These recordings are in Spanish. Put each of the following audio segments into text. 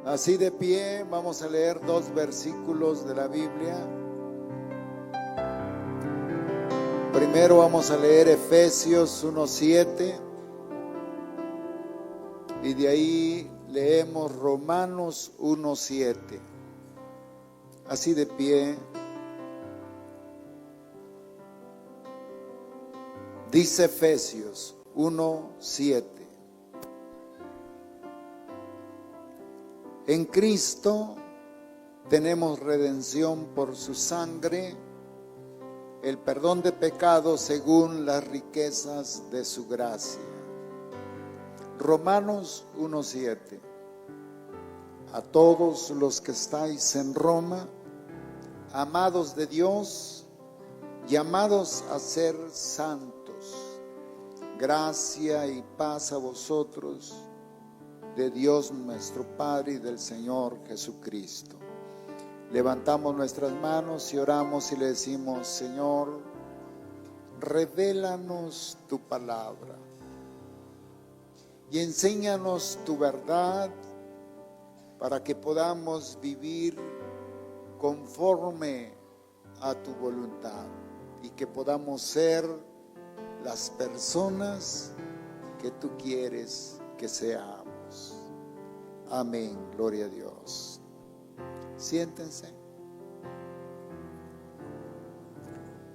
Así de pie, vamos a leer dos versículos de la Biblia. Primero vamos a leer Efesios 1:7 y de ahí leemos Romanos 1:7. Así de pie. Dice Efesios 1:7. En Cristo tenemos redención por su sangre, el perdón de pecados según las riquezas de su gracia. Romanos 1:7. A todos los que estáis en Roma, amados de Dios, llamados a ser santos, gracia y paz a vosotros, de Dios nuestro Padre y del Señor Jesucristo. Levantamos nuestras manos y oramos y le decimos: Señor, revélanos tu palabra y enséñanos tu verdad para que podamos vivir conforme a tu voluntad y que podamos ser las personas que tú quieres que seamos. Amén, gloria a Dios. Siéntense.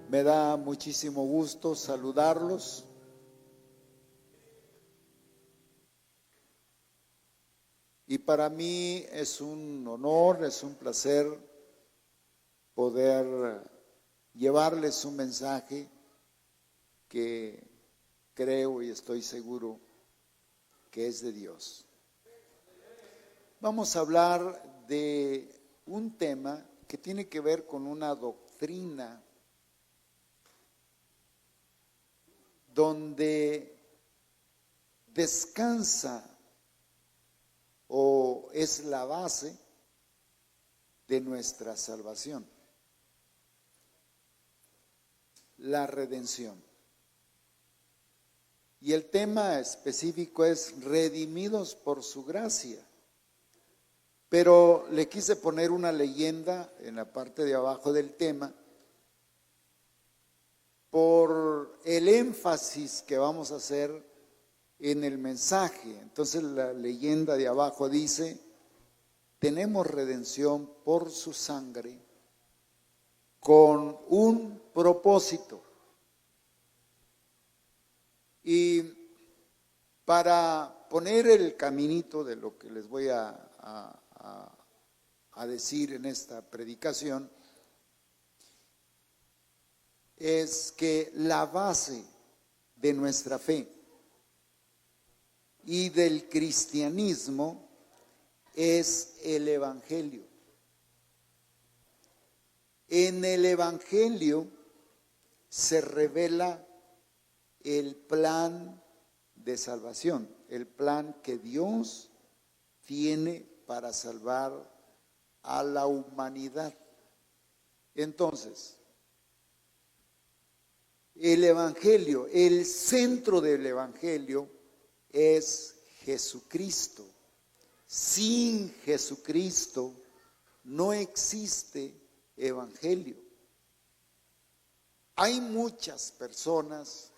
Me da muchísimo gusto saludarlos. Y para mí es un honor, es un placer poder llevarles un mensaje que creo y estoy seguro que es de Dios. Vamos a hablar de un tema que tiene que ver con una doctrina donde descansa o es la base de nuestra salvación, la redención. Y el tema específico es redimidos por su gracia. Pero le quise poner una leyenda en la parte de abajo del tema por el énfasis que vamos a hacer en el mensaje. Entonces la leyenda de abajo dice: tenemos redención por su sangre con un propósito. Y para poner el caminito de lo que les voy a decir en esta predicación, es que la base de nuestra fe y del cristianismo es el Evangelio. En el Evangelio se revela el plan de salvación, el plan que Dios tiene para salvar a la humanidad. Entonces, el Evangelio, el centro del Evangelio es Jesucristo. Sin Jesucristo no existe Evangelio. Hay muchas personas,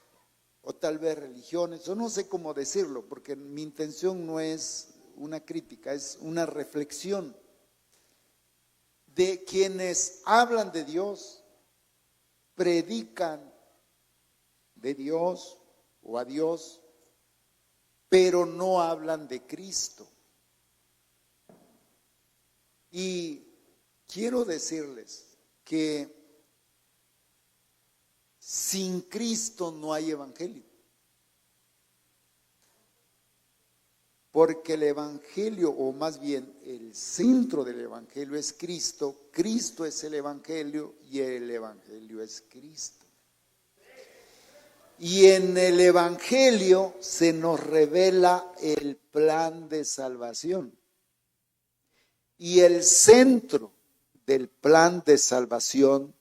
o tal vez religiones, o no sé cómo decirlo, porque mi intención no es una crítica, es una reflexión de quienes hablan de Dios, predican de Dios o a Dios, pero no hablan de Cristo. Y quiero decirles que sin Cristo no hay evangelio. Porque el evangelio, o más bien el centro del evangelio es Cristo. Cristo es el evangelio y el evangelio es Cristo. Y en el evangelio se nos revela el plan de salvación. Y el centro del plan de salvación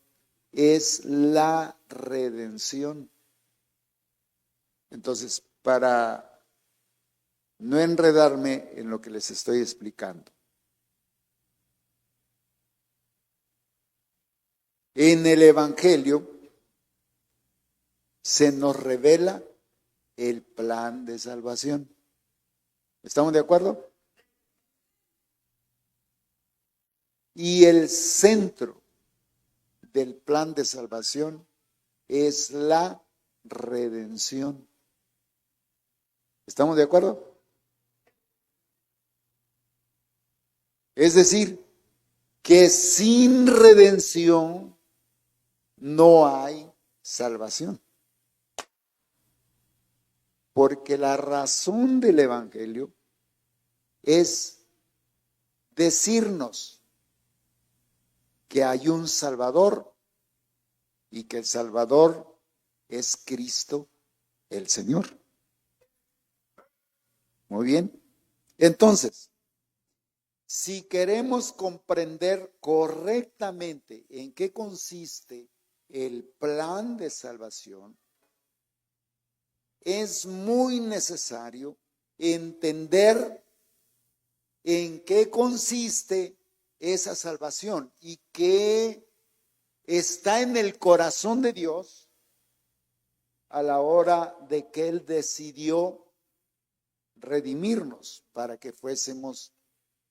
es la redención. Entonces, para no enredarme en lo que les estoy explicando, En el Evangelio se nos revela el plan de salvación. ¿Estamos de acuerdo? Y el centro del plan de salvación es la redención. ¿Estamos de acuerdo? Es decir, que sin redención no hay salvación. Porque la razón del Evangelio es decirnos que hay un Salvador y que el Salvador es Cristo el Señor. Muy bien. Entonces, si queremos comprender correctamente en qué consiste el plan de salvación, es muy necesario entender en qué consiste esa salvación y qué está en el corazón de Dios a la hora de que Él decidió redimirnos para que fuésemos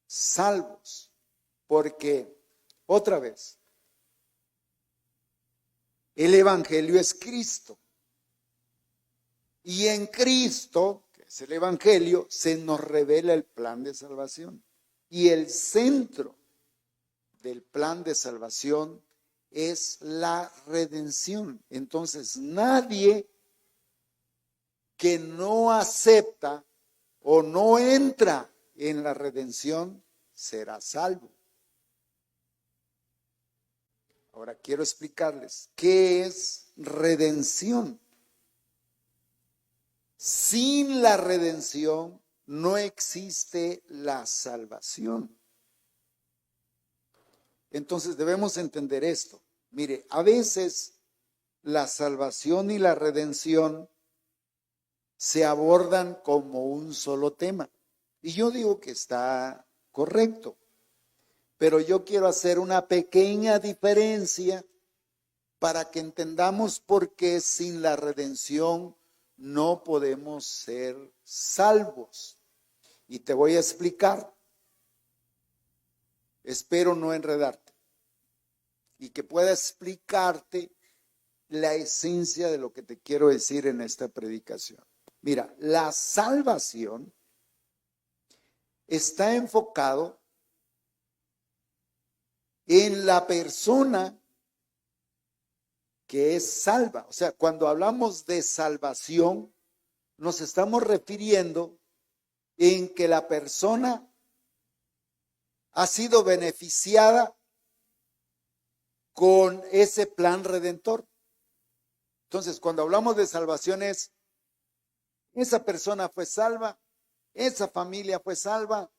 salvos. Porque, otra vez, el Evangelio es Cristo. Y en Cristo, que es el Evangelio, se nos revela el plan de salvación. Y el centro del plan de salvación es la redención. Entonces, nadie que no acepta o no entra en la redención será salvo. Ahora quiero explicarles qué es redención. Sin la redención no existe la salvación. Entonces debemos entender esto. Mire, a veces la salvación y la redención se abordan como un solo tema. Y yo digo que está correcto. Pero yo quiero hacer una pequeña diferencia para que entendamos por qué sin la redención no podemos ser salvos. Y te voy a explicar. Espero no enredarte y que pueda explicarte la esencia de lo que te quiero decir en esta predicación. Mira, la salvación está enfocado en la persona que es salva. O sea, cuando hablamos de salvación, nos estamos refiriendo en que la persona ha sido beneficiada con ese plan redentor. Entonces, cuando hablamos de salvación es, esa persona fue salva, esa familia fue salva,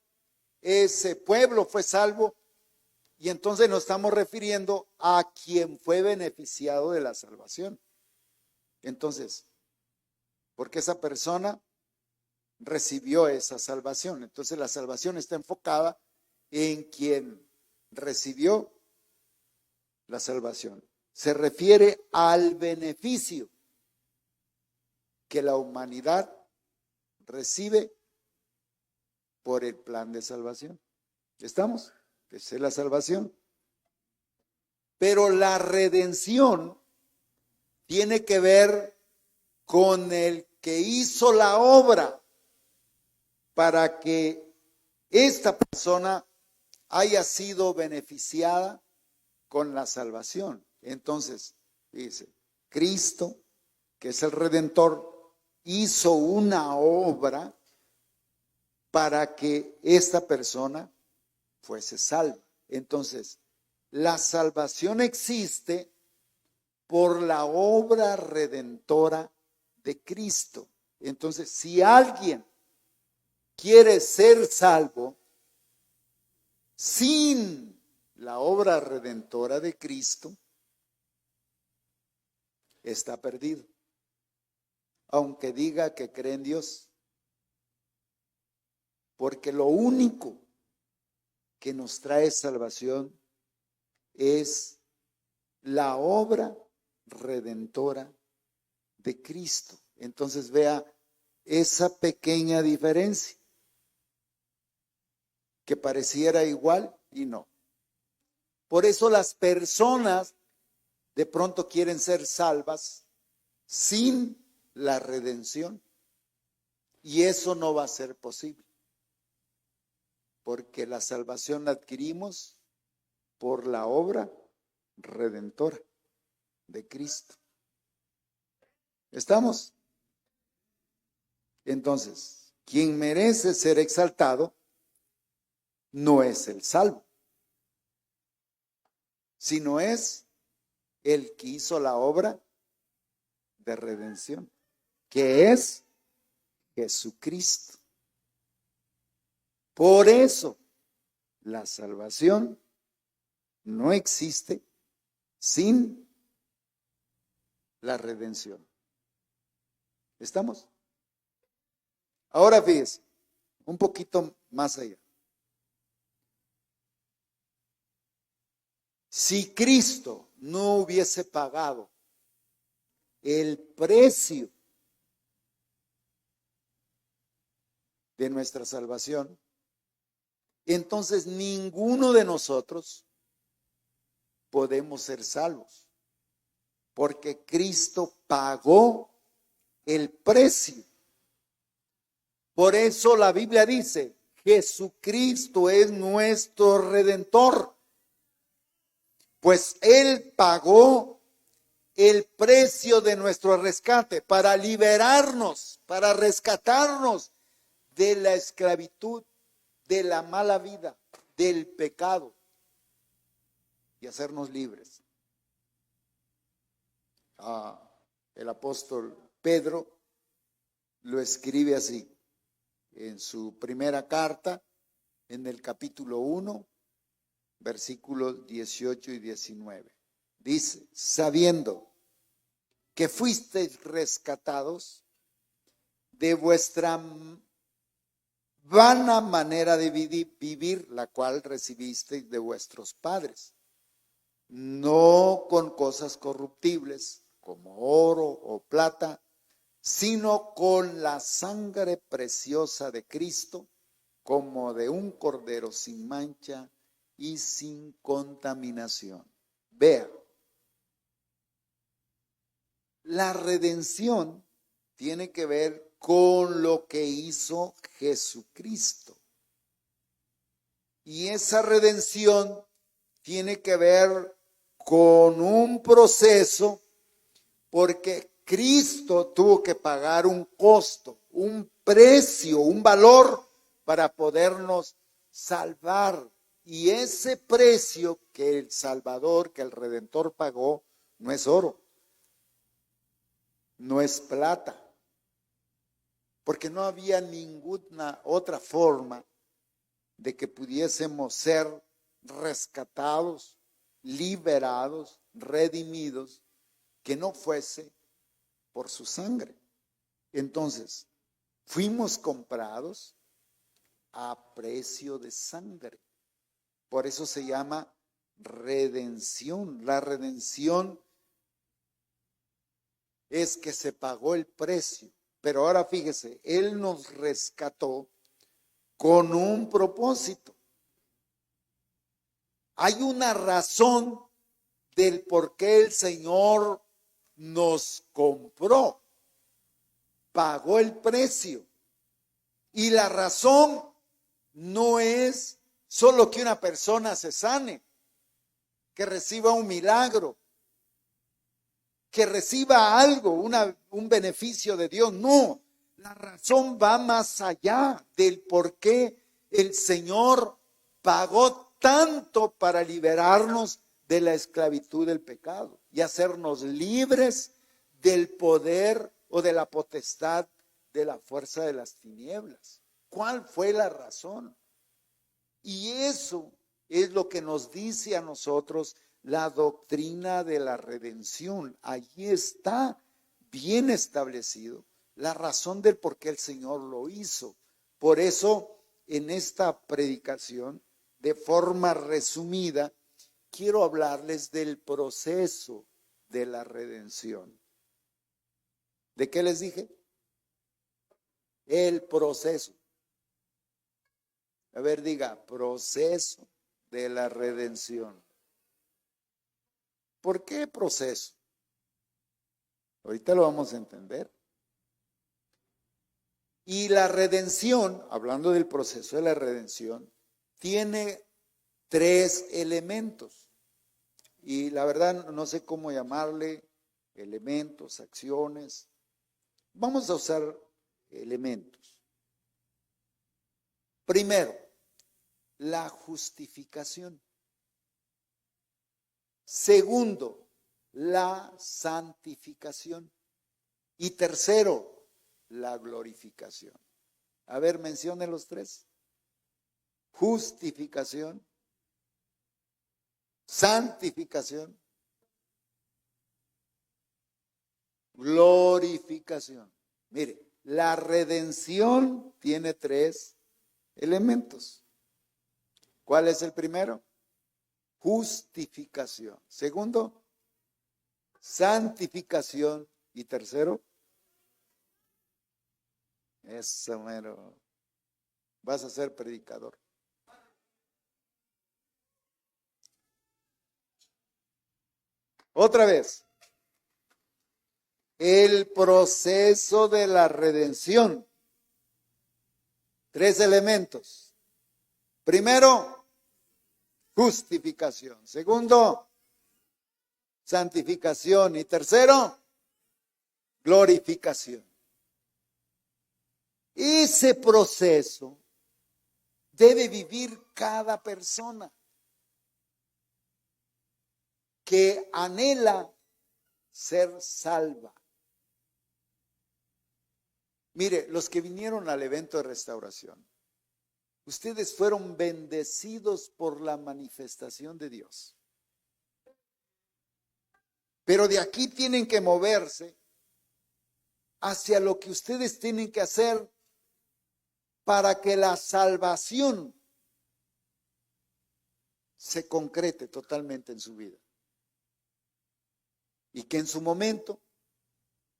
ese pueblo fue salvo, y entonces nos estamos refiriendo a quien fue beneficiado de la salvación. Entonces, porque esa persona recibió esa salvación. Entonces la salvación está enfocada en quien recibió la salvación. Se refiere al beneficio que la humanidad recibe por el plan de salvación. ¿Estamos? Esa es la salvación. Pero la redención tiene que ver con el que hizo la obra para que esta persona haya sido beneficiada con la salvación. Entonces, dice, Cristo, que es el Redentor, hizo una obra para que esta persona fuese salva. Entonces, la salvación existe por la obra redentora de Cristo. Entonces, si alguien quiere ser salvo sin la obra redentora de Cristo, está perdido. Aunque diga que cree en Dios. Porque lo único que nos trae salvación es la obra redentora de Cristo. Entonces vea esa pequeña diferencia que pareciera igual y no. Por eso las personas de pronto quieren ser salvas sin la redención. Y eso no va a ser posible. Porque la salvación la adquirimos por la obra redentora de Cristo. ¿Estamos? Entonces, quien merece ser exaltado no es el salvo, sino es el que hizo la obra de redención, que es Jesucristo. Por eso, la salvación no existe sin la redención. ¿Estamos? Ahora fíjese, un poquito más allá. Si Cristo no hubiese pagado el precio de nuestra salvación, entonces ninguno de nosotros podemos ser salvos, porque Cristo pagó el precio. Por eso la Biblia dice, Jesucristo es nuestro Redentor, pues Él pagó el precio de nuestro rescate para liberarnos, para rescatarnos de la esclavitud, de la mala vida, del pecado y hacernos libres. El apóstol Pedro lo escribe así en su primera carta, en el capítulo 1, versículos 18 y 19. Dice, sabiendo que fuisteis rescatados de vuestra vana manera de vivir, la cual recibisteis de vuestros padres, no con cosas corruptibles como oro o plata, sino con la sangre preciosa de Cristo, como de un cordero sin mancha y sin contaminación. Vea, la redención tiene que ver con lo que hizo Jesucristo. Y esa redención tiene que ver con un proceso, porque Cristo tuvo que pagar un costo, un precio, un valor para podernos salvar. Y ese precio que el Salvador, que el Redentor pagó, no es oro, no es plata, porque no había ninguna otra forma de que pudiésemos ser rescatados, liberados, redimidos, que no fuese por su sangre. Entonces, fuimos comprados a precio de sangre. Por eso se llama redención. La redención es que se pagó el precio. Pero ahora fíjese, Él nos rescató con un propósito. Hay una razón del por qué el Señor nos compró, pagó el precio. Y la razón no es solo que una persona se sane, que reciba un milagro, que reciba algo, un beneficio de Dios. No, la razón va más allá del por qué el Señor pagó tanto para liberarnos de la esclavitud del pecado y hacernos libres del poder o de la potestad de la fuerza de las tinieblas. ¿Cuál fue la razón? Y eso es lo que nos dice a nosotros la doctrina de la redención. Allí está bien establecido la razón del por qué el Señor lo hizo. Por eso, en esta predicación, de forma resumida, quiero hablarles del proceso de la redención. ¿De qué les dije? El proceso. A ver, diga, proceso de la redención. ¿Por qué proceso? Ahorita lo vamos a entender. Y la redención, hablando del proceso de la redención, tiene 3 elementos. Y la verdad no sé cómo llamarle, elementos, acciones. Vamos a usar elementos. Primero, la justificación. Segundo, la santificación. Y tercero, la glorificación. A ver, mencione los 3. Justificación, santificación, glorificación. Mire, la redención tiene 3 elementos. ¿Cuál es el primero? Justificación. Segundo, santificación. Y tercero, eso mero, vas a ser predicador. Otra vez, el proceso de la redención. 3 elementos. Primero, justificación. Segundo, santificación. Y tercero, glorificación. Ese proceso debe vivir cada persona que anhela ser salva. Mire, los que vinieron al evento de restauración, ustedes fueron bendecidos por la manifestación de Dios. Pero de aquí tienen que moverse hacia lo que ustedes tienen que hacer para que la salvación se concrete totalmente en su vida. Y que en su momento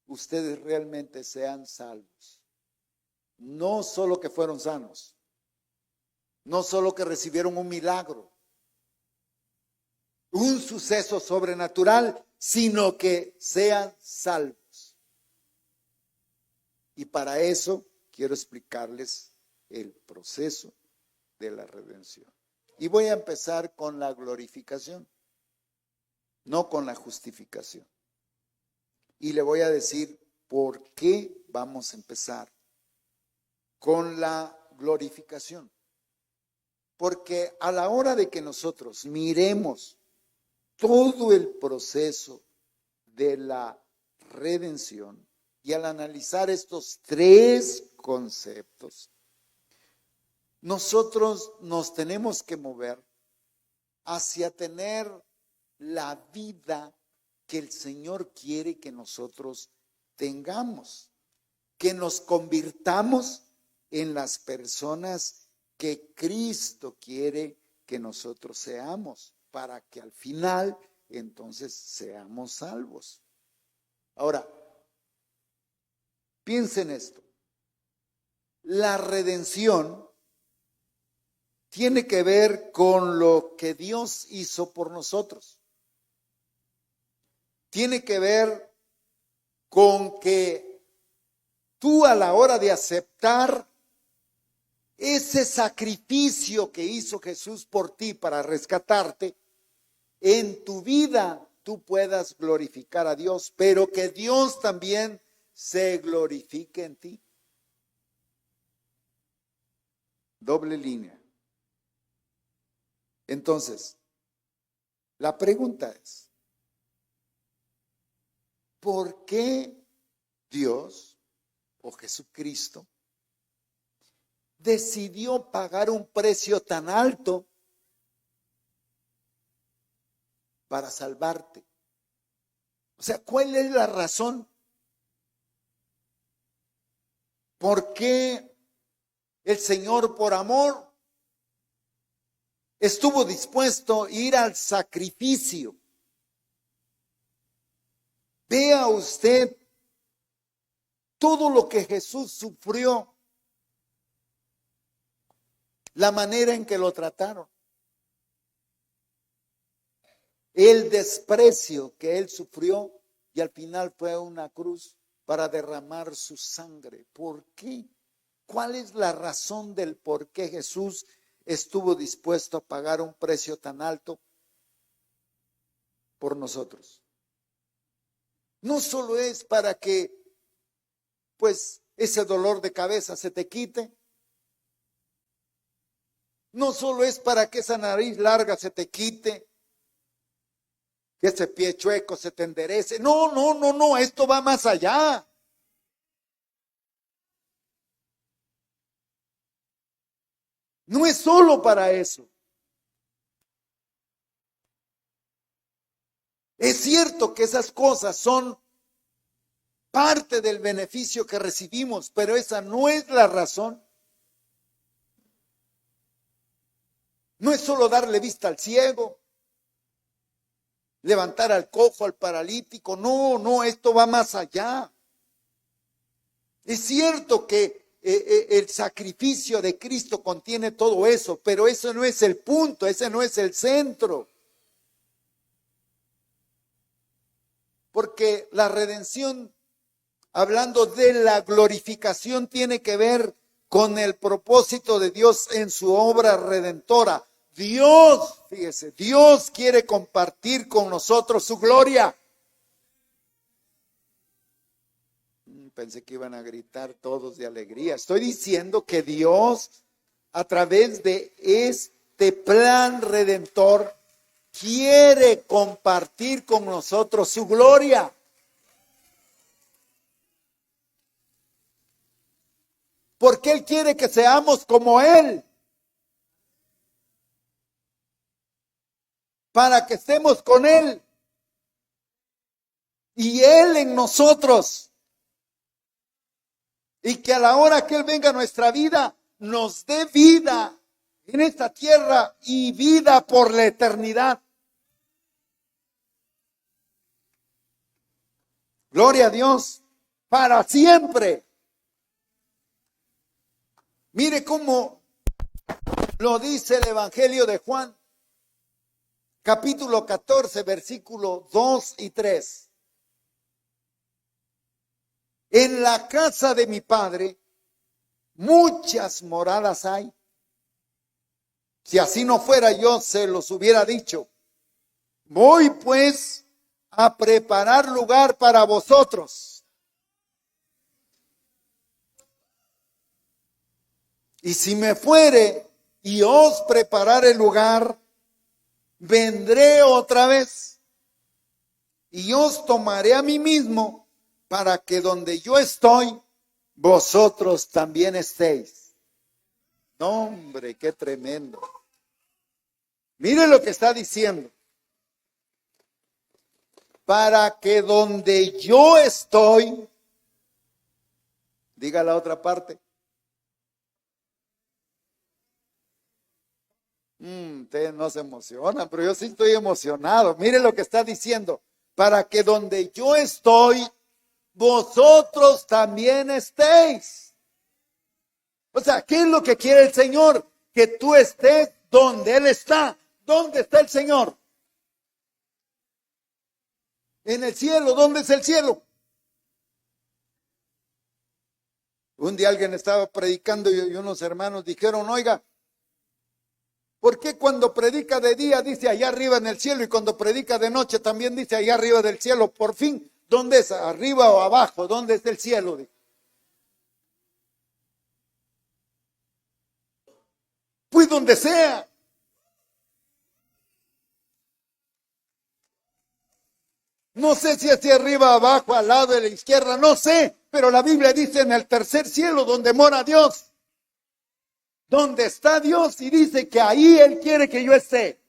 ustedes realmente sean salvos. No solo que fueron sanos, no solo que recibieron un milagro, un suceso sobrenatural, sino que sean salvos. Y para eso quiero explicarles el proceso de la redención. Y voy a empezar con la glorificación, no con la justificación. Y le voy a decir por qué vamos a empezar con la glorificación. Porque a la hora de que nosotros miremos todo el proceso de la redención y al analizar estos 3 conceptos, nosotros nos tenemos que mover hacia tener la vida que el Señor quiere que nosotros tengamos, que nos convirtamos en las personas que Cristo quiere que nosotros seamos, para que al final entonces seamos salvos. Ahora, piensen esto. La redención tiene que ver con lo que Dios hizo por nosotros. Tiene que ver con que tú a la hora de aceptar ese sacrificio que hizo Jesús por ti para rescatarte, en tu vida tú puedas glorificar a Dios, pero que Dios también se glorifique en ti. Doble línea. Entonces, la pregunta es, ¿por qué Dios o Jesucristo decidió pagar un precio tan alto para salvarte? O sea, ¿cuál es la razón? ¿Por qué el Señor por amor estuvo dispuesto a ir al sacrificio. Vea usted todo lo que Jesús sufrió, la manera en que lo trataron, el desprecio que él sufrió, y al final fue una cruz para derramar su sangre. ¿Por qué? ¿Cuál es la razón del por qué Jesús estuvo dispuesto a pagar un precio tan alto por nosotros? No solo es para que, pues, ese dolor de cabeza se te quite. No solo es para que esa nariz larga se te quite, que ese pie chueco se te enderece. No, esto va más allá. No es solo para eso. Es cierto que esas cosas son parte del beneficio que recibimos, pero esa no es la razón. No es solo darle vista al ciego, levantar al cojo, al paralítico. No, esto va más allá. Es cierto que el sacrificio de Cristo contiene todo eso, pero eso no es el punto, ese no es el centro. Porque la redención, hablando de la glorificación, tiene que ver con el propósito de Dios en su obra redentora. Dios, fíjese, Dios quiere compartir con nosotros su gloria. Pensé que iban a gritar todos de alegría. Estoy diciendo que Dios, a través de este plan redentor, quiere compartir con nosotros su gloria. Porque Él quiere que seamos como Él. Para que estemos con Él. Y Él en nosotros. Y que a la hora que Él venga a nuestra vida, nos dé vida en esta tierra y vida por la eternidad. Gloria a Dios, para siempre. Mire cómo lo dice el Evangelio de Juan, capítulo 14, versículo 2 y 3. En la casa de mi Padre muchas moradas hay. Si así no fuera, yo se los hubiera dicho. Voy pues a preparar lugar para vosotros. Y si me fuere y os preparare lugar, vendré otra vez y os tomaré a mí mismo, para que donde yo estoy, vosotros también estéis. No, hombre, qué tremendo. Mire lo que está diciendo. Para que donde yo estoy, diga la otra parte. Ustedes no se emocionan, pero yo sí estoy emocionado. Mire lo que está diciendo. Para que donde yo estoy, vosotros también estéis. O sea, ¿qué es lo que quiere el Señor? Que tú estés donde Él está. ¿Dónde está el Señor? En el cielo. ¿Dónde es el cielo? Un día alguien estaba predicando y unos hermanos dijeron, oiga, ¿por qué cuando predica de día dice allá arriba en el cielo y cuando predica de noche también dice allá arriba del cielo? Por fin, ¿dónde es? ¿Arriba o abajo? ¿Dónde es el cielo? Pues donde sea. No sé si hacia arriba, abajo, al lado de la izquierda, no sé, pero la Biblia dice en el tercer cielo donde mora Dios, donde está Dios, y dice que ahí Él quiere que yo esté.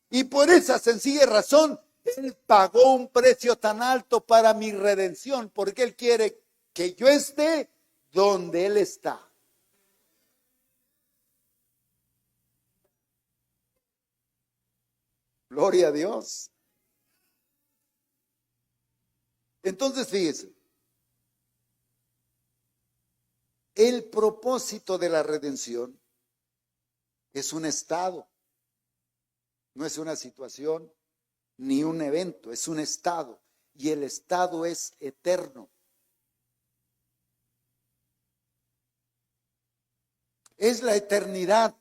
Y por esa sencilla razón, Él pagó un precio tan alto para mi redención, porque Él quiere que yo esté donde Él está. Gloria a Dios. Entonces, fíjese, el propósito de la redención es un estado, no es una situación ni un evento, es un estado, y el estado es eterno. Es la eternidad.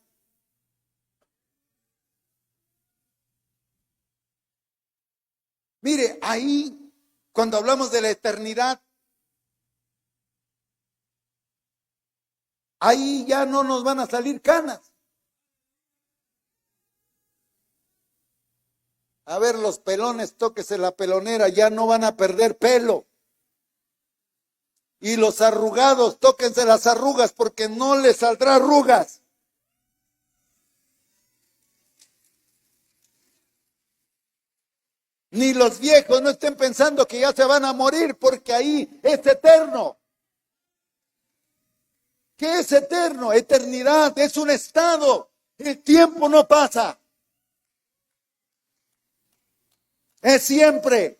Mire, ahí, cuando hablamos de la eternidad, ahí ya no nos van a salir canas. A ver, los pelones, tóquese la pelonera, ya no van a perder pelo. Y los arrugados, tóquense las arrugas, porque no les saldrá arrugas. Ni los viejos no estén pensando que ya se van a morir, porque ahí es eterno. ¿Qué es eterno? Eternidad es un estado. El tiempo no pasa. Es siempre.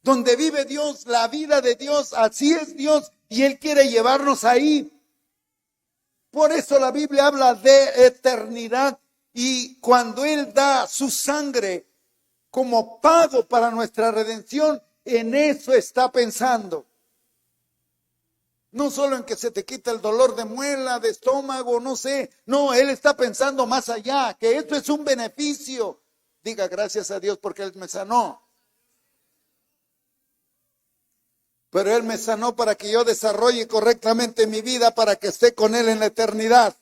Donde vive Dios, la vida de Dios, así es Dios, y Él quiere llevarnos ahí. Por eso la Biblia habla de eternidad, y cuando Él da su sangre como pago para nuestra redención, en eso está pensando. No solo en que se te quita el dolor de muela, de estómago, no sé. No, Él está pensando más allá, que esto es un beneficio. Diga gracias a Dios porque Él me sanó. Pero Él me sanó para que yo desarrolle correctamente mi vida, para que esté con Él en la eternidad.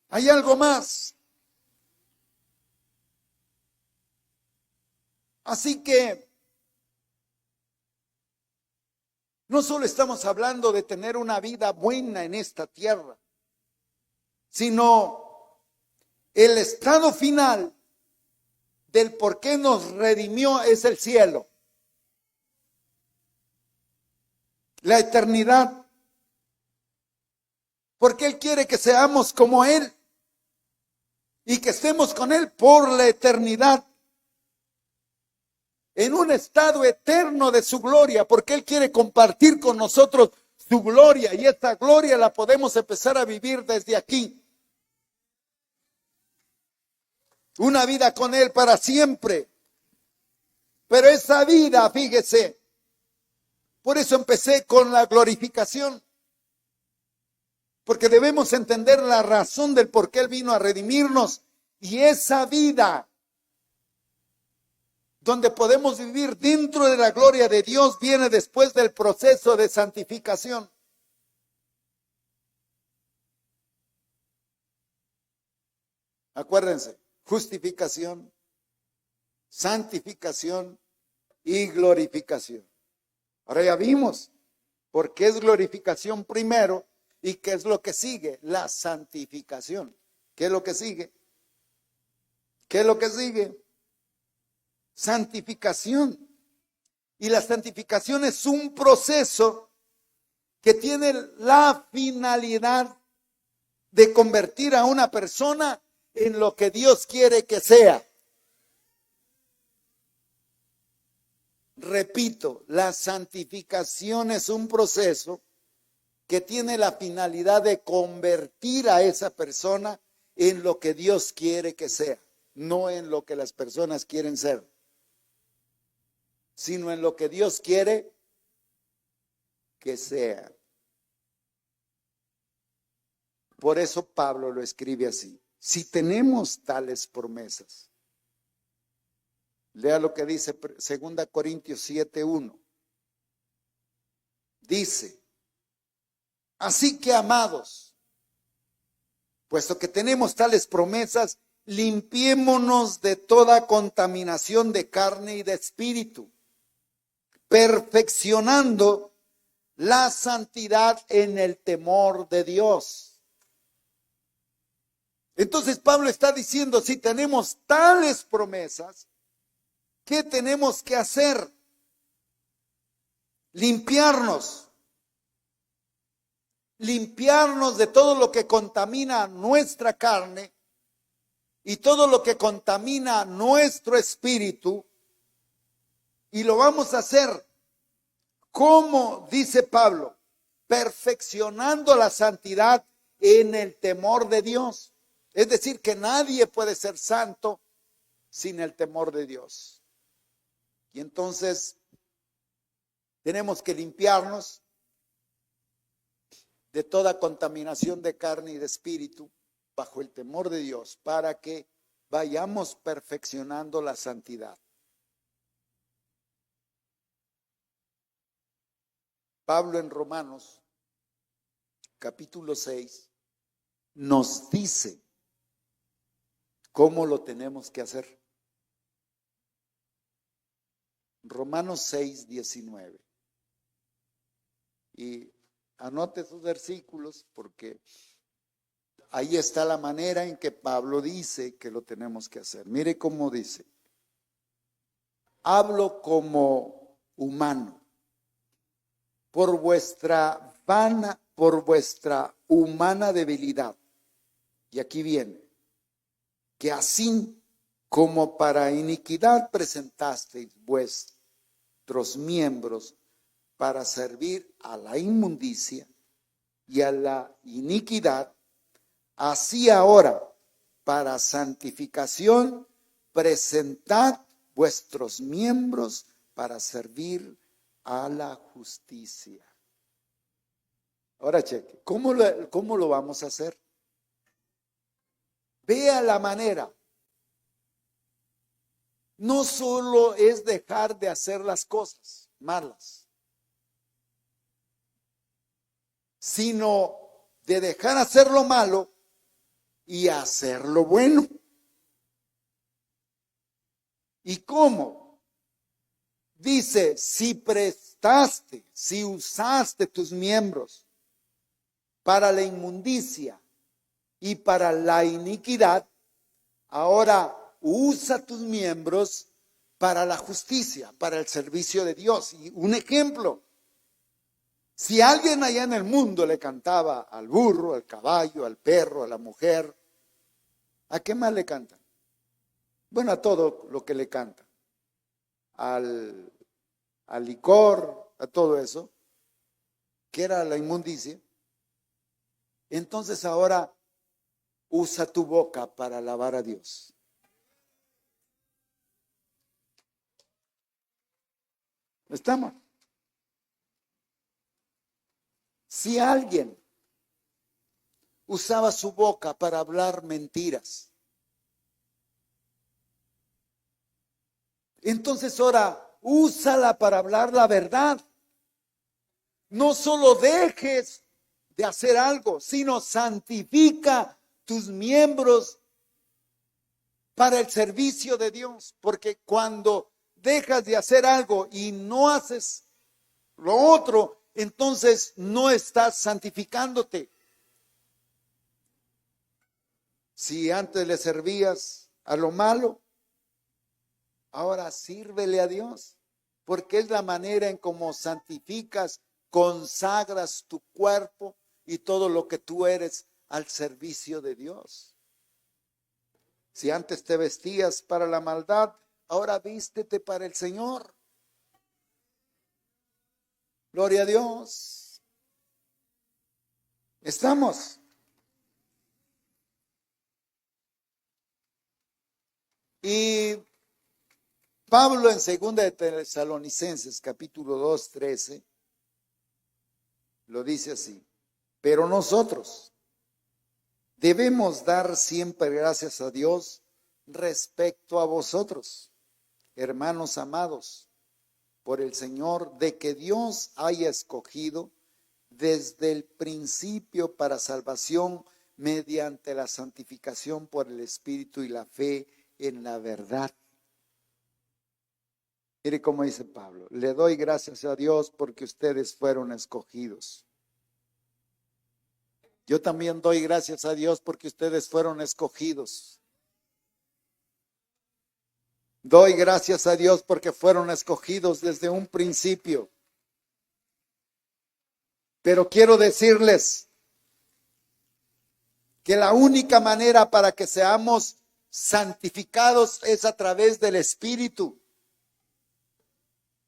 Hay algo más. Así que no solo estamos hablando de tener una vida buena en esta tierra, sino el estado final del por qué nos redimió es el cielo. La eternidad. Porque Él quiere que seamos como Él y que estemos con Él por la eternidad. En un estado eterno de su gloria, porque Él quiere compartir con nosotros su gloria, y esta gloria la podemos empezar a vivir desde aquí. Una vida con Él para siempre. Pero esa vida, fíjese, por eso empecé con la glorificación. Porque debemos entender la razón del por qué Él vino a redimirnos. Y esa vida donde podemos vivir dentro de la gloria de Dios viene después del proceso de santificación. Acuérdense, justificación, santificación y glorificación. Ahora ya vimos por qué es glorificación primero y qué es lo que sigue, la santificación. ¿Qué es lo que sigue? ¿Qué es lo que sigue? Santificación. Y la santificación es un proceso que tiene la finalidad de convertir a una persona en lo que Dios quiere que sea. Repito, la santificación es un proceso que tiene la finalidad de convertir a esa persona en lo que Dios quiere que sea, no en lo que las personas quieren ser, sino en lo que Dios quiere que sea. Por eso Pablo lo escribe así. Si tenemos tales promesas, lea lo que dice 2 Corintios 7:1. Dice, así que amados, puesto que tenemos tales promesas, limpiémonos de toda contaminación de carne y de espíritu, perfeccionando la santidad en el temor de Dios. Entonces Pablo está diciendo, si tenemos tales promesas, ¿qué tenemos que hacer? Limpiarnos. limpiarnos de todo lo que contamina nuestra carne y todo lo que contamina nuestro espíritu. Y lo vamos a hacer, como dice Pablo, perfeccionando la santidad en el temor de Dios. Es decir, que nadie puede ser santo sin el temor de Dios. Y entonces tenemos que limpiarnos de toda contaminación de carne y de espíritu bajo el temor de Dios para que vayamos perfeccionando la santidad. Pablo en Romanos capítulo 6 nos dice cómo lo tenemos que hacer. Romanos 6, 19. Y anote esos versículos porque ahí está la manera en que Pablo dice que lo tenemos que hacer. Mire cómo dice: hablo como humano, por vuestra humana debilidad. Y aquí viene, que así como para iniquidad presentasteis vuestros miembros para servir a la inmundicia y a la iniquidad, así ahora para santificación presentad vuestros miembros para servir a la justicia. Ahora cheque, ¿cómo lo vamos a hacer? Vea la manera. No solo es dejar de hacer las cosas malas, sino de dejar hacer lo malo y hacer lo bueno. ¿Y cómo? Dice, si usaste tus miembros para la inmundicia y para la iniquidad, ahora usa tus miembros para la justicia, para el servicio de Dios. Y un ejemplo, si alguien allá en el mundo le cantaba al burro, al caballo, al perro, a la mujer, ¿a qué más le cantan? Bueno, a todo lo que le cantan. Al licor, a todo eso, que era la inmundicia. Entonces ahora usa tu boca para alabar a Dios. ¿Estamos? Si alguien usaba su boca para hablar mentiras, entonces ahora úsala para hablar la verdad. No solo dejes de hacer algo, sino santifica tus miembros para el servicio de Dios. Porque cuando dejas de hacer algo y no haces lo otro, entonces no estás santificándote. Si antes le servías a lo malo, ahora sírvele a Dios, porque es la manera en cómo santificas, consagras tu cuerpo y todo lo que tú eres al servicio de Dios. Si antes te vestías para la maldad, ahora vístete para el Señor. Gloria a Dios. ¿Estamos? Y Pablo en 2 de Tesalonicenses capítulo 2, 13 lo dice así: pero nosotros debemos dar siempre gracias a Dios respecto a vosotros, hermanos amados, por el Señor, de que Dios haya escogido desde el principio para salvación mediante la santificación por el Espíritu y la fe en la verdad. Mire cómo dice Pablo: le doy gracias a Dios porque ustedes fueron escogidos. Yo también doy gracias a Dios porque ustedes fueron escogidos. Doy gracias a Dios porque fueron escogidos desde un principio. Pero quiero decirles que la única manera para que seamos santificados es a través del Espíritu.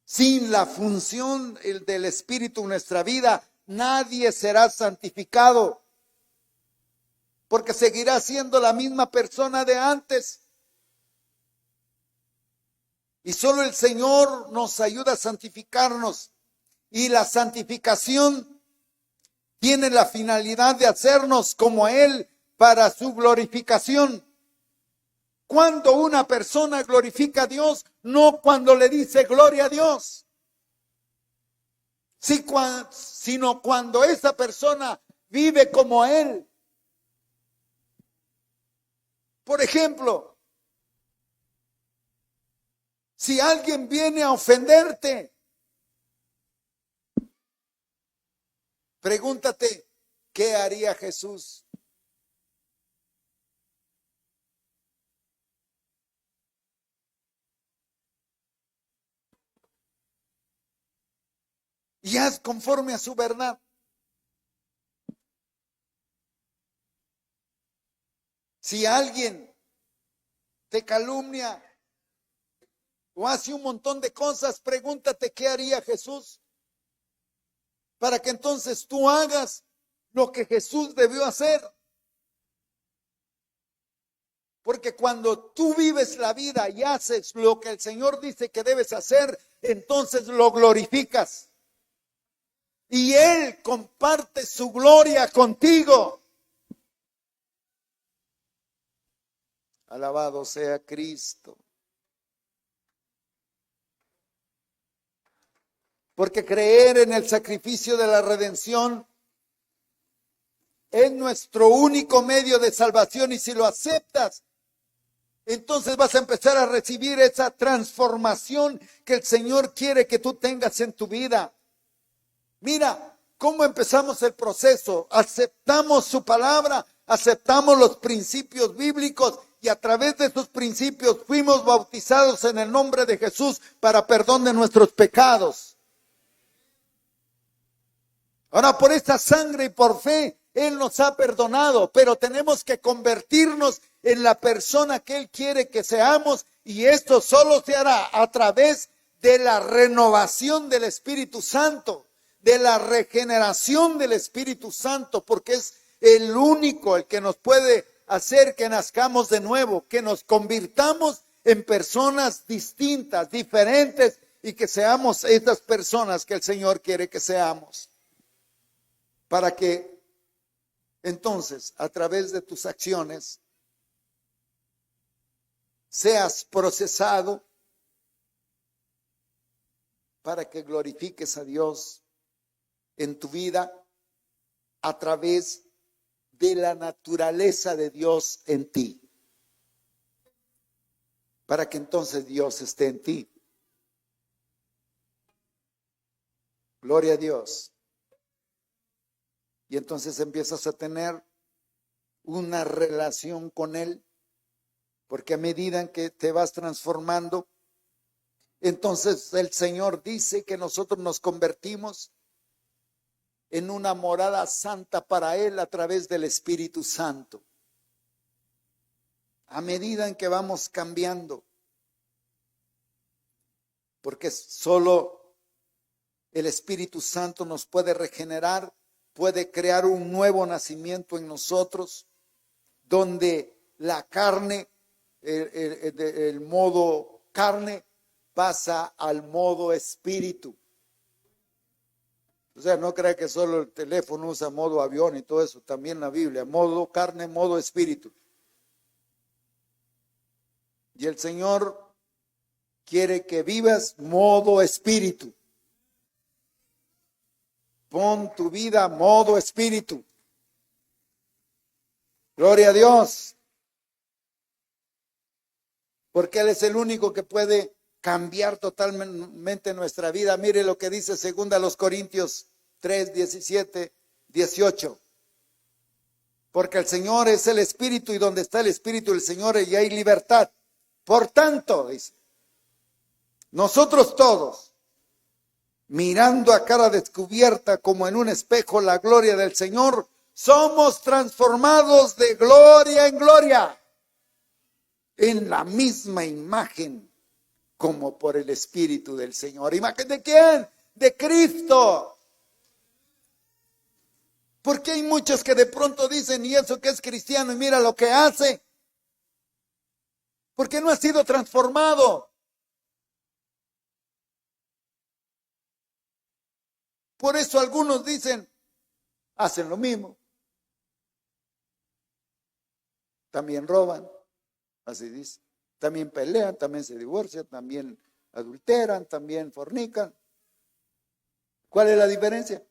Sin la función del Espíritu en nuestra vida, nadie será santificado, porque seguirá siendo la misma persona de antes. Y solo el Señor nos ayuda a santificarnos. Y la santificación tiene la finalidad de hacernos como Él para su glorificación. Cuando una persona glorifica a Dios, no cuando le dice gloria a Dios, sino cuando esa persona vive como Él. Por ejemplo, si alguien viene a ofenderte, pregúntate, ¿qué haría Jesús? Y haz conforme a su verdad. Si alguien te calumnia o hace un montón de cosas, pregúntate qué haría Jesús, para que entonces tú hagas lo que Jesús debió hacer. Porque cuando tú vives la vida y haces lo que el Señor dice que debes hacer, entonces lo glorificas. Y Él comparte su gloria contigo. Alabado sea Cristo. Porque creer en el sacrificio de la redención es nuestro único medio de salvación. Y si lo aceptas, entonces vas a empezar a recibir esa transformación que el Señor quiere que tú tengas en tu vida. Mira cómo empezamos el proceso. Aceptamos su palabra, aceptamos los principios bíblicos y a través de esos principios fuimos bautizados en el nombre de Jesús para perdón de nuestros pecados. Ahora, por esta sangre y por fe, Él nos ha perdonado, pero tenemos que convertirnos en la persona que Él quiere que seamos, y esto solo se hará a través de la renovación del Espíritu Santo, de la regeneración del Espíritu Santo, porque es el único, el que nos puede hacer que nazcamos de nuevo, que nos convirtamos en personas distintas, diferentes, y que seamos estas personas que el Señor quiere que seamos. Para que entonces, a través de tus acciones, seas procesado para que glorifiques a Dios en tu vida a través de la naturaleza de Dios en ti. Para que entonces Dios esté en ti. Gloria a Dios. Y entonces empiezas a tener una relación con Él, porque a medida en que te vas transformando, entonces el Señor dice que nosotros nos convertimos en una morada santa para Él a través del Espíritu Santo. A medida en que vamos cambiando, porque solo el Espíritu Santo nos puede regenerar, puede crear un nuevo nacimiento en nosotros, donde la carne, el modo carne pasa al modo espíritu. O sea, no crea que solo el teléfono usa modo avión y todo eso, también la Biblia, modo carne, modo espíritu. Y el Señor quiere que vivas modo espíritu. Pon tu vida modo espíritu. Gloria a Dios. Porque Él es el único que puede cambiar totalmente nuestra vida. Mire lo que dice 2 Corintios 3, 17, 18. Porque el Señor es el Espíritu, y donde está el Espíritu del Señor y hay libertad. Por tanto, dice, nosotros todos, mirando a cara descubierta como en un espejo la gloria del Señor, somos transformados de gloria en gloria, en la misma imagen como por el Espíritu del Señor. ¿Imagen de quién? De Cristo. Porque hay muchos que de pronto dicen, y eso que es cristiano, y mira lo que hace. Porque no ha sido transformado. Por eso algunos dicen, hacen lo mismo. También roban, así dice. También pelean, también se divorcian, también adulteran, también fornican. ¿Cuál es la diferencia?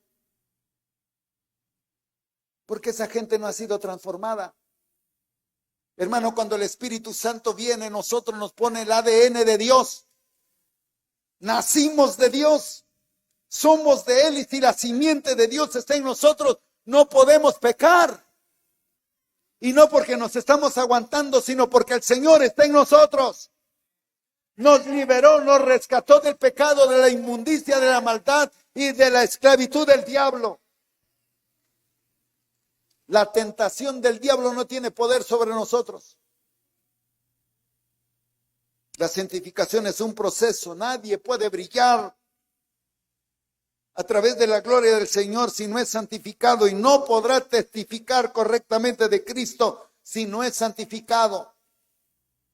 Porque esa gente no ha sido transformada. Hermano, cuando el Espíritu Santo viene, nosotros nos pone el ADN de Dios. Nacimos de Dios. Somos de Él, y si la simiente de Dios está en nosotros, no podemos pecar. Y no porque nos estamos aguantando, sino porque el Señor está en nosotros. Nos liberó, nos rescató del pecado, de la inmundicia, de la maldad y de la esclavitud del diablo. La tentación del diablo no tiene poder sobre nosotros. La santificación es un proceso. Nadie puede brillar a través de la gloria del Señor si no es santificado, y no podrá testificar correctamente de Cristo si no es santificado.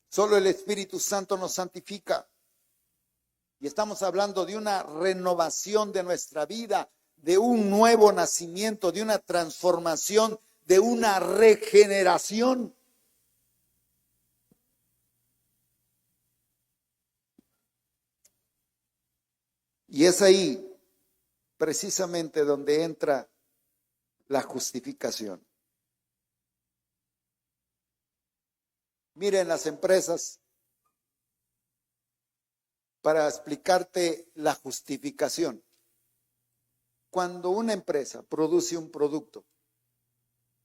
Solo el Espíritu Santo nos santifica. Y estamos hablando de una renovación de nuestra vida, de un nuevo nacimiento, de una transformación, de una regeneración. Y es ahí precisamente donde entra la justificación. Miren las empresas, para explicarte la justificación. Cuando una empresa produce un producto,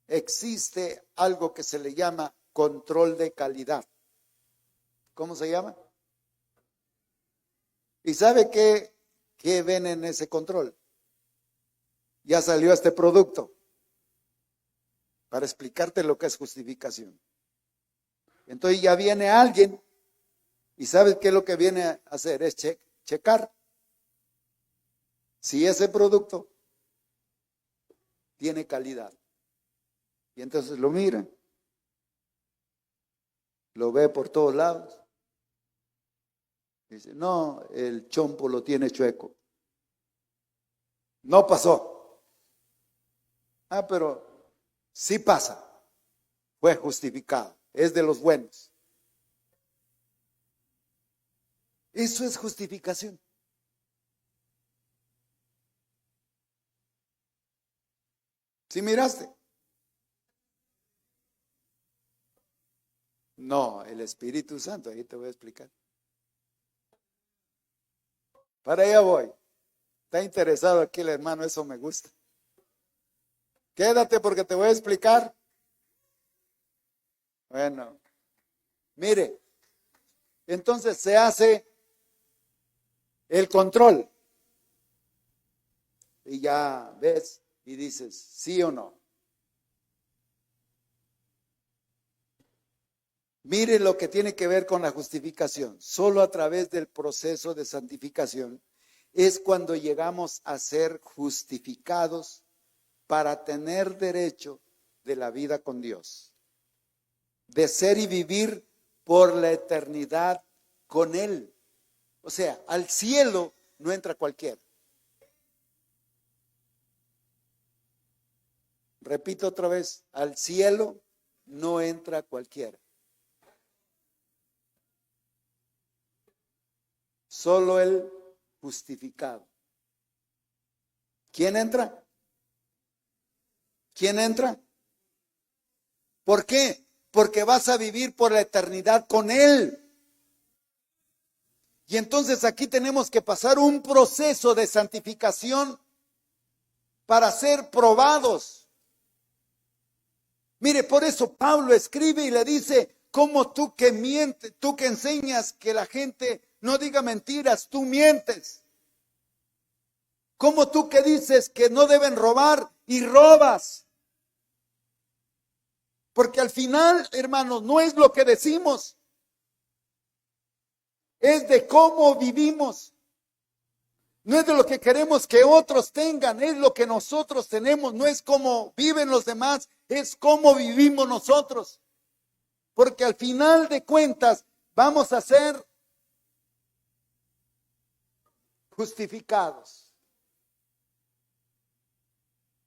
existe algo que se le llama control de calidad. ¿Cómo se llama? ¿Y sabe qué ven en ese control? Ya salió este producto. Para explicarte lo que es justificación. Entonces ya viene alguien, y ¿sabes qué es lo que viene a hacer? Es checar si ese producto tiene calidad. Y entonces lo mira, lo ve por todos lados. Dice, no, el chompo lo tiene chueco. No pasó. Ah, pero sí pasa. Fue justificado. Es de los buenos. Eso es justificación. ¿Sí miraste? No, el Espíritu Santo, ahí te voy a explicar. Para allá voy. Está interesado aquí el hermano, eso me gusta. Quédate porque te voy a explicar. Bueno, mire, entonces se hace el control. Y ya ves y dices, sí o no. Mire lo que tiene que ver con la justificación. Solo a través del proceso de santificación es cuando llegamos a ser justificados para tener derecho de la vida con Dios, de ser y vivir por la eternidad con Él. O sea, al cielo no entra cualquiera. Repito otra vez, al cielo no entra cualquiera. Solo el justificado. ¿Quién entra? ¿Quién entra? ¿Por qué? Porque vas a vivir por la eternidad con Él. Y entonces aquí tenemos que pasar un proceso de santificación para ser probados. Mire, por eso Pablo escribe y le dice, ¿cómo tú que mientes, tú que enseñas que la gente no diga mentiras, tú mientes? ¿Cómo tú que dices que no deben robar y robas? Porque al final, hermanos, no es lo que decimos, es de cómo vivimos. No es de lo que queremos que otros tengan, es lo que nosotros tenemos. No es cómo viven los demás, es cómo vivimos nosotros. Porque al final de cuentas vamos a ser justificados.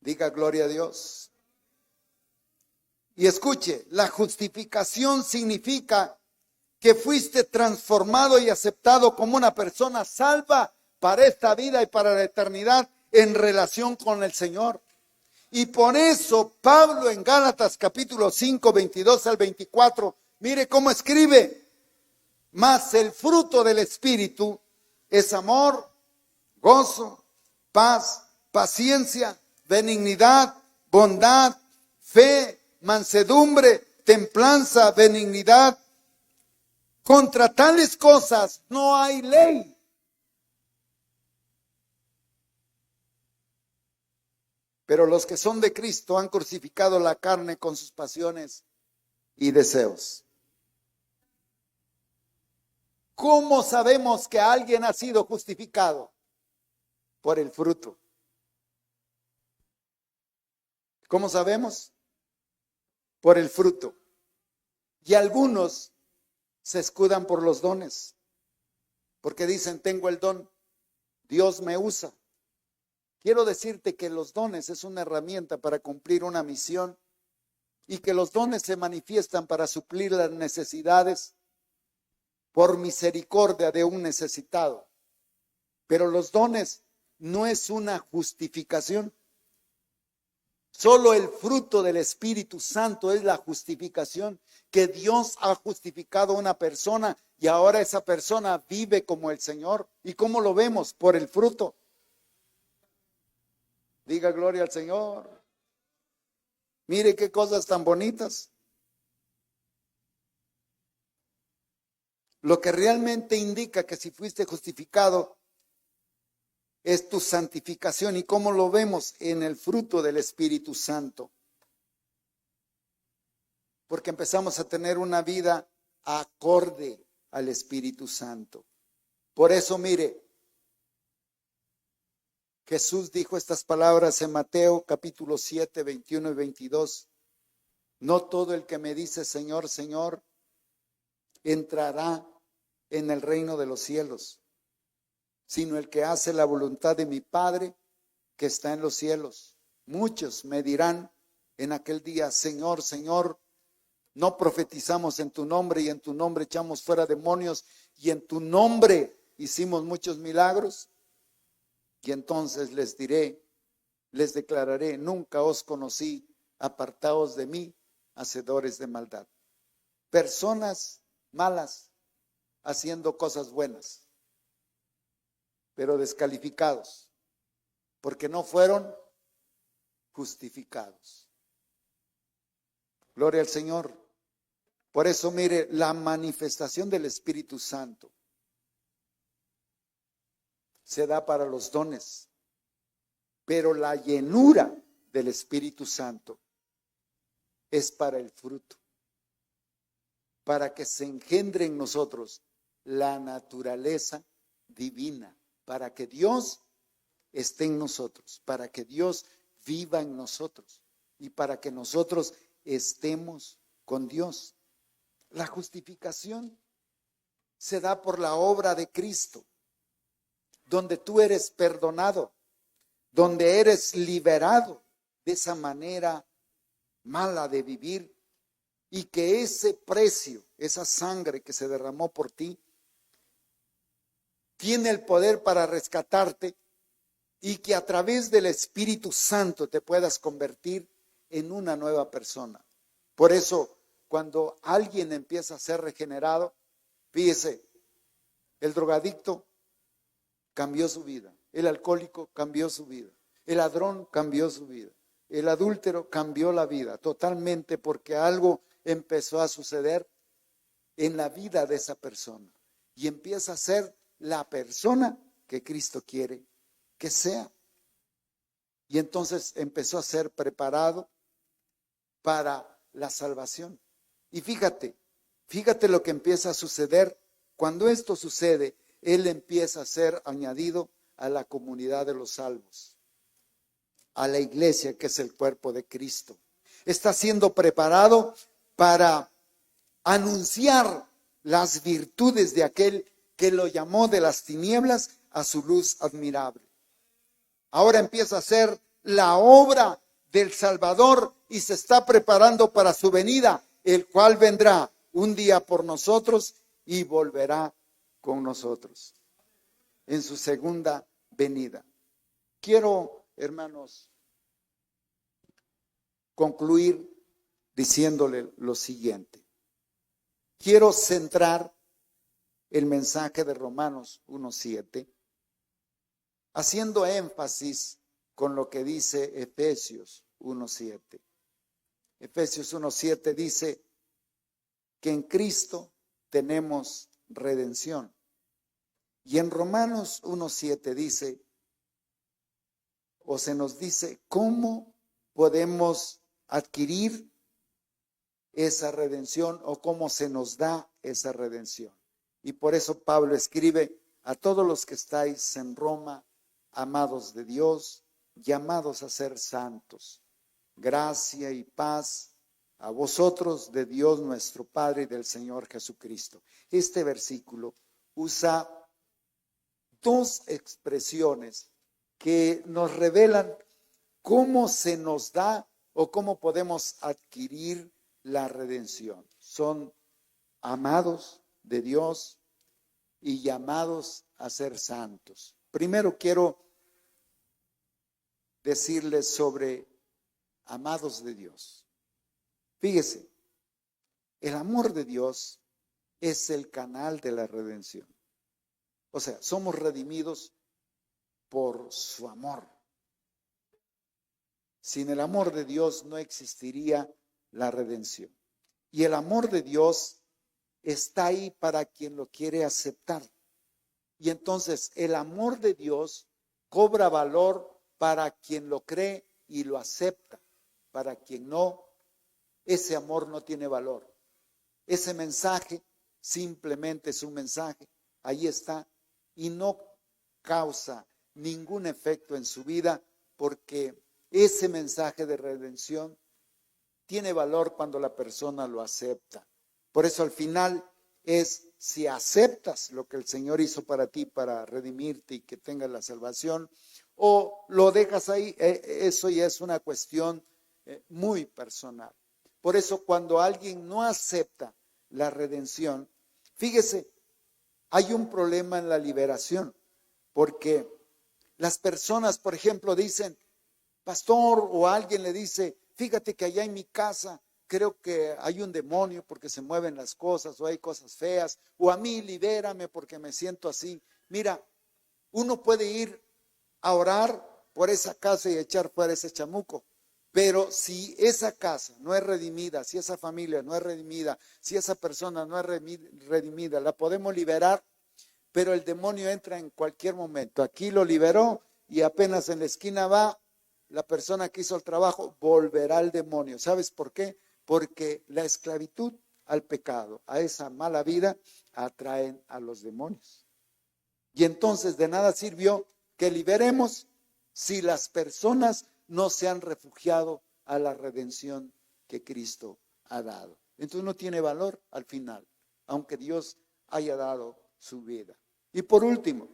Diga gloria a Dios. Y escuche, la justificación significa que fuiste transformado y aceptado como una persona salva para esta vida y para la eternidad en relación con el Señor. Y por eso Pablo en Gálatas capítulo 5, 22 al 24, mire cómo escribe: mas el fruto del Espíritu es amor, gozo, paz, paciencia, benignidad, bondad, fe, mansedumbre, templanza, benignidad. Contra tales cosas no hay ley. Pero los que son de Cristo han crucificado la carne con sus pasiones y deseos. ¿Cómo sabemos que alguien ha sido justificado? Por el fruto. ¿Cómo sabemos? Por el fruto. Y algunos se escudan por los dones, porque dicen: tengo el don, Dios me usa. Quiero decirte que los dones es una herramienta para cumplir una misión, y que los dones se manifiestan para suplir las necesidades por misericordia de un necesitado. Pero los dones no es una justificación. Solo el fruto del Espíritu Santo es la justificación, que Dios ha justificado a una persona y ahora esa persona vive como el Señor. ¿Y cómo lo vemos? Por el fruto. Diga gloria al Señor. Mire qué cosas tan bonitas. Lo que realmente indica que si fuiste justificado es tu santificación. ¿Y cómo lo vemos? En el fruto del Espíritu Santo. Porque empezamos a tener una vida acorde al Espíritu Santo. Por eso, mire, Jesús dijo estas palabras en Mateo capítulo 7, 21 y 22. No todo el que me dice Señor, Señor, entrará en el reino de los cielos, sino el que hace la voluntad de mi Padre que está en los cielos. Muchos me dirán en aquel día: Señor, Señor, no profetizamos en tu nombre, y en tu nombre echamos fuera demonios, y en tu nombre hicimos muchos milagros. Y entonces les diré, les declararé: nunca os conocí, apartaos de mí, hacedores de maldad. Personas malas haciendo cosas buenas, pero descalificados, porque no fueron justificados. Gloria al Señor. Por eso, mire, la manifestación del Espíritu Santo se da para los dones, pero la llenura del Espíritu Santo es para el fruto, para que se engendre en nosotros la naturaleza divina, para que Dios esté en nosotros, para que Dios viva en nosotros y para que nosotros estemos con Dios. La justificación se da por la obra de Cristo, donde tú eres perdonado, donde eres liberado de esa manera mala de vivir, y que ese precio, esa sangre que se derramó por ti, tiene el poder para rescatarte, y que a través del Espíritu Santo te puedas convertir en una nueva persona. Por eso, cuando alguien empieza a ser regenerado, fíjese, el drogadicto cambió su vida, el alcohólico cambió su vida, el ladrón cambió su vida, el adúltero cambió la vida totalmente, porque algo empezó a suceder en la vida de esa persona y empieza a ser la persona que Cristo quiere que sea. Y entonces empezó a ser preparado para la salvación. Y fíjate lo que empieza a suceder. Cuando esto sucede, Él empieza a ser añadido a la comunidad de los salvos, a la iglesia que es el cuerpo de Cristo. Está siendo preparado para anunciar las virtudes de aquel que lo llamó de las tinieblas a su luz admirable. Ahora empieza a ser la obra del Salvador y se está preparando para su venida, el cual vendrá un día por nosotros y volverá con nosotros en su segunda venida. Quiero, hermanos, concluir diciéndole lo siguiente. Quiero centrar el mensaje de Romanos 1:7, haciendo énfasis con lo que dice Efesios 1:7. Efesios 1:7 dice que en Cristo tenemos redención. Y en Romanos 1:7 dice, o se nos dice, ¿cómo podemos adquirir esa redención o cómo se nos da esa redención? Y por eso Pablo escribe: a todos los que estáis en Roma, amados de Dios, llamados a ser santos, gracia y paz a vosotros de Dios nuestro Padre y del Señor Jesucristo. Este versículo usa dos expresiones que nos revelan cómo se nos da o cómo podemos adquirir la redención. Son amados de Dios y llamados a ser santos. Primero quiero decirles sobre amados de Dios. Fíjese, el amor de Dios es el canal de la redención. O sea, somos redimidos por su amor. Sin el amor de Dios no existiría la redención. Y el amor de Dios está ahí para quien lo quiere aceptar. Y entonces el amor de Dios cobra valor para quien lo cree y lo acepta. Para quien no, ese amor no tiene valor. Ese mensaje simplemente es un mensaje. Ahí está. Y no causa ningún efecto en su vida, porque ese mensaje de redención tiene valor cuando la persona lo acepta. Por eso al final es, si aceptas lo que el Señor hizo para ti, para redimirte y que tengas la salvación, o lo dejas ahí, eso ya es una cuestión muy personal. Por eso cuando alguien no acepta la redención, fíjese, hay un problema en la liberación, porque las personas, por ejemplo, dicen, pastor, o alguien le dice, fíjate que allá en mi casa creo que hay un demonio porque se mueven las cosas, o hay cosas feas, o a mí libérame porque me siento así. Mira, uno puede ir a orar por esa casa y echar fuera ese chamuco, pero si esa casa no es redimida, si esa familia no es redimida, si esa persona no es redimida, la podemos liberar, pero el demonio entra en cualquier momento. Aquí lo liberó y apenas en la esquina va, la persona que hizo el trabajo, volverá al demonio. ¿Sabes por qué? Porque la esclavitud al pecado, a esa mala vida, atraen a los demonios. Y entonces de nada sirvió que liberemos si las personas no se han refugiado a la redención que Cristo ha dado. Entonces no tiene valor al final, aunque Dios haya dado su vida. Y por último,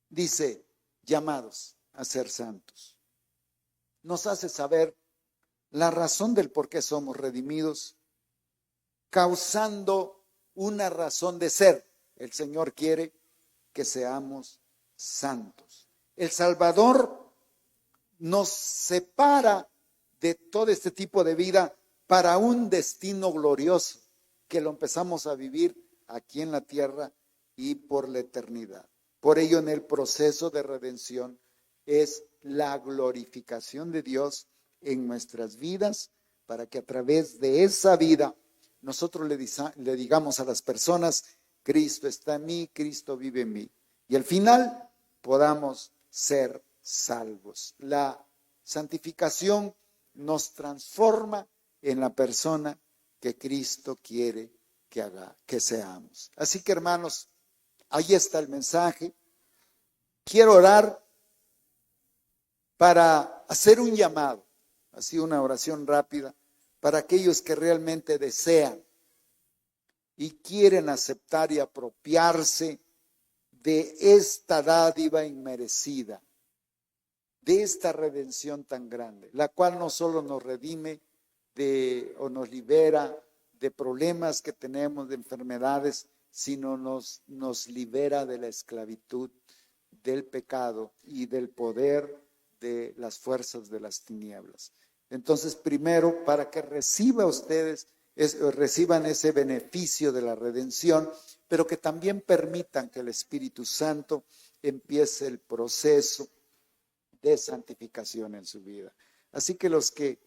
dice, llamados a ser santos. Nos hace saber la razón del por qué somos redimidos, causando una razón de ser. El Señor quiere que seamos santos. El Salvador nos separa de todo este tipo de vida para un destino glorioso, que lo empezamos a vivir aquí en la tierra y por la eternidad. Por ello, en el proceso de redención es la glorificación de Dios en nuestras vidas, para que a través de esa vida nosotros le digamos a las personas, Cristo está en mí, Cristo vive en mí. Y al final podamos ser salvos. La santificación nos transforma en la persona que Cristo quiere que seamos. Así que, hermanos, ahí está el mensaje. Quiero orar para hacer un llamado, así una oración rápida, para aquellos que realmente desean y quieren aceptar y apropiarse de esta dádiva inmerecida, de esta redención tan grande, la cual no solo nos redime o nos libera de problemas que tenemos, de enfermedades, sino nos libera de la esclavitud, del pecado y del poder de las fuerzas de las tinieblas. Entonces, primero, para que reciban ese beneficio de la redención, pero que también permitan que el Espíritu Santo empiece el proceso de santificación en su vida. Así que los que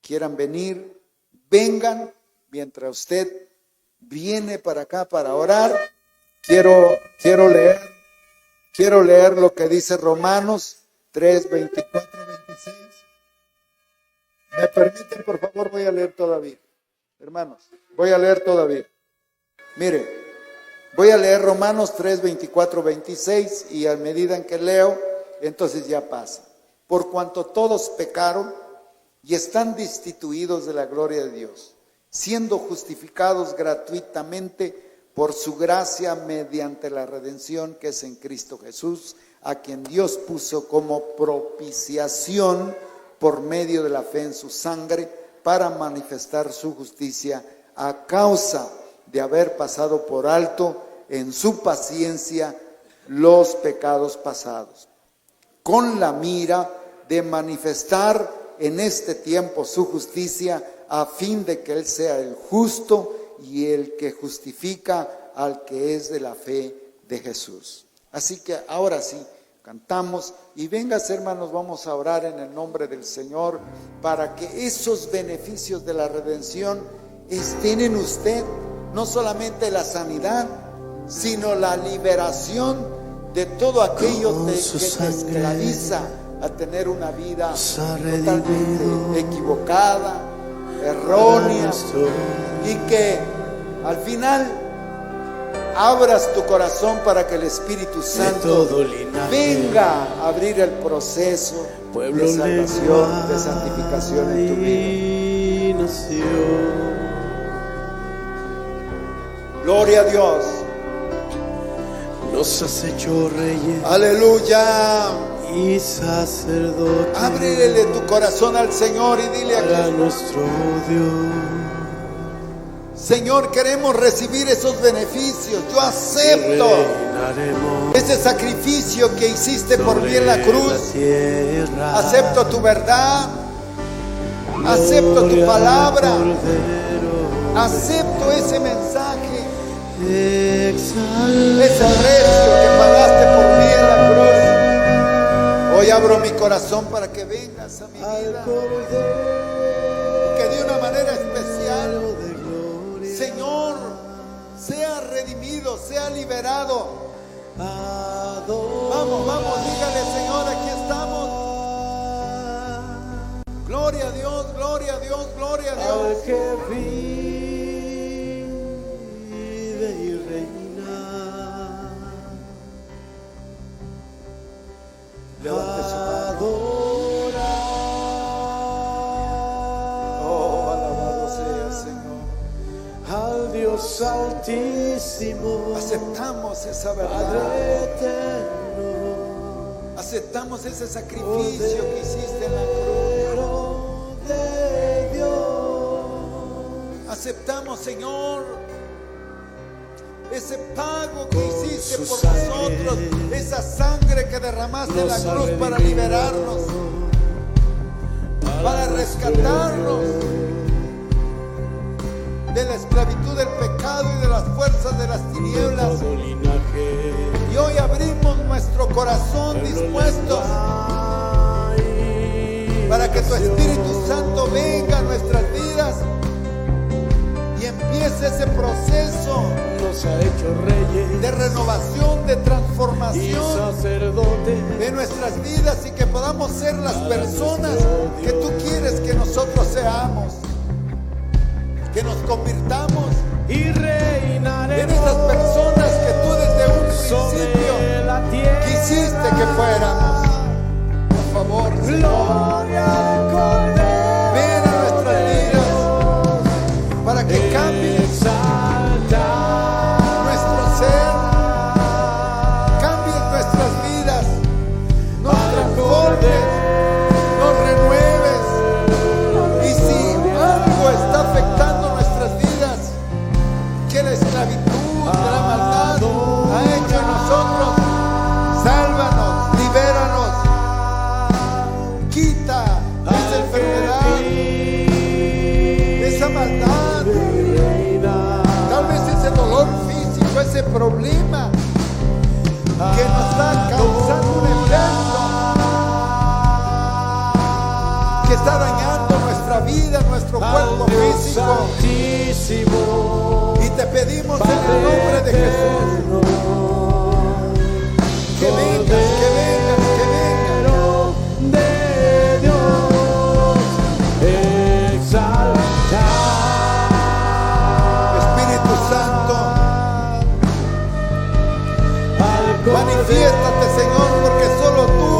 quieran venir, vengan. Mientras usted viene para acá para orar, quiero leer lo que dice Romanos 3, 24, 26. ¿Me permiten, por favor? Voy a leer todavía. Hermanos, voy a leer todavía. Mire, voy a leer Romanos 3, 24, 26 y a medida en que leo, entonces ya pasa. Por cuanto todos pecaron y están destituidos de la gloria de Dios, siendo justificados gratuitamente por su gracia mediante la redención que es en Cristo Jesús, a quien Dios puso como propiciación por medio de la fe en su sangre, para manifestar su justicia a causa de haber pasado por alto en su paciencia los pecados pasados, con la mira de manifestar en este tiempo su justicia, a fin de que Él sea el justo y el que justifica al que es de la fe de Jesús. Así que ahora sí, cantamos y vengas, hermanos, vamos a orar en el nombre del Señor para que esos beneficios de la redención estén en usted, no solamente la sanidad, sino la liberación de todo aquello que te esclaviza a tener una vida totalmente equivocada, errónea, y que al final abras tu corazón para que el Espíritu Santo venga a abrir el proceso de salvación, de santificación en tu vida. Gloria a Dios. Nos has hecho reyes. Aleluya. Y sacerdote. Ábrele tu corazón al Señor y dile a nuestro Dios. Señor, queremos recibir esos beneficios. Yo acepto ese sacrificio que hiciste por mí en la cruz. Acepto tu verdad. Acepto tu palabra. Acepto ese mensaje. Ese precio que pagaste por mí en la cruz. Hoy abro mi corazón para que vengas a mi vida. Que de una manera especial, Señor, sea redimido, sea liberado. Vamos, vamos, dígale, Señor, aquí estamos. Gloria a Dios, gloria a Dios, gloria a Dios. Al que vive y reina. Levante su mano. Dios altísimo, aceptamos esa verdad, Padre eterno, aceptamos ese sacrificio que hiciste en la cruz de Dios. Aceptamos, Señor, ese pago que hiciste por nosotros, esa sangre que derramaste en la cruz para liberarnos, para rescatarnos de la esclavitud del pecado y de las fuerzas de las tinieblas. Y hoy abrimos nuestro corazón dispuestos para que tu Espíritu Santo venga a nuestras vidas y empiece ese proceso de renovación, de transformación de nuestras vidas, y que podamos ser las personas que tú quieres que nosotros seamos. que nos convirtamos y en reinaremos esas personas que tú desde un sobre principio la tierra. quisiste que fuéramos. Por favor, Señor, Gloria al Cordero. ven a nuestras vidas para que cambie Exalta nuestro ser, cambie nuestras vidas, nos transformes, nos renueves. Y si algo está afectando nuestras vidas, que la esclavitud de la maldad ha hecho en nosotros, sálvanos, libéranos, quita esa enfermedad, esa maldad, tal vez ese dolor físico, ese problema que nos está causando un efecto, que está dañando nuestra vida, nuestro cuerpo físico. Y te pedimos en el nombre de Jesús que vengas, que vengas, que vengas. de Dios, exalta Espíritu Santo, al manifiéstate, Señor, porque solo tú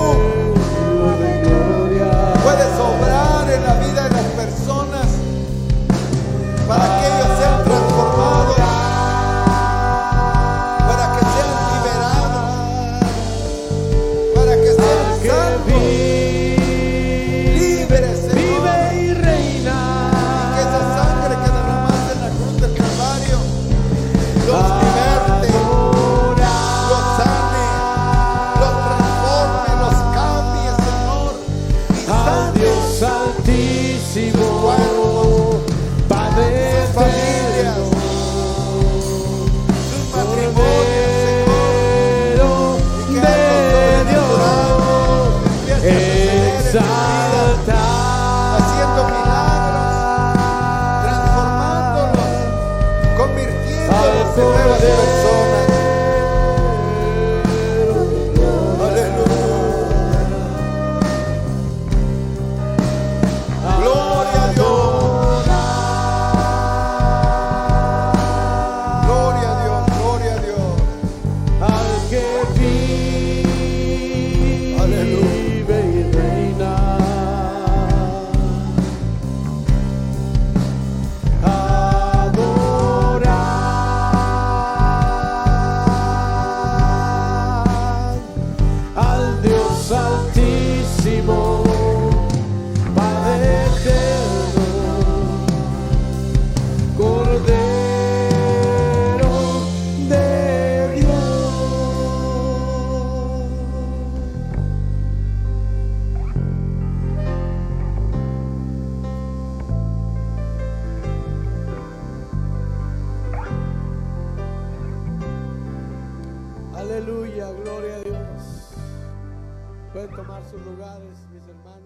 puedes obrar en la vida de las personas para que ellos sean transformados, para que sean liberados, para que sean salvos, libres, Señor. vive y reina. Que esa sangre que derramaste en la cruz del Calvario los liberte, los sane, los transforme, los cambie, Señor, y Al sane Dios altísimo, Padre sus familias, sus matrimonios, Señor, y que algo sobrenatural empiece a suceder en sus vidas, haciendo milagros, transformándolos, convirtiéndolos en nuevas personas. Aleluya. Gloria a Dios. Gloria a Dios, gloria a Dios. al que vive Aleluya. y reina. Adorar al Dios altísimo, Padre eterno, Cordero de Dios. Aleluya, gloria a Dios. Pueden tomar sus lugares, mis hermanos.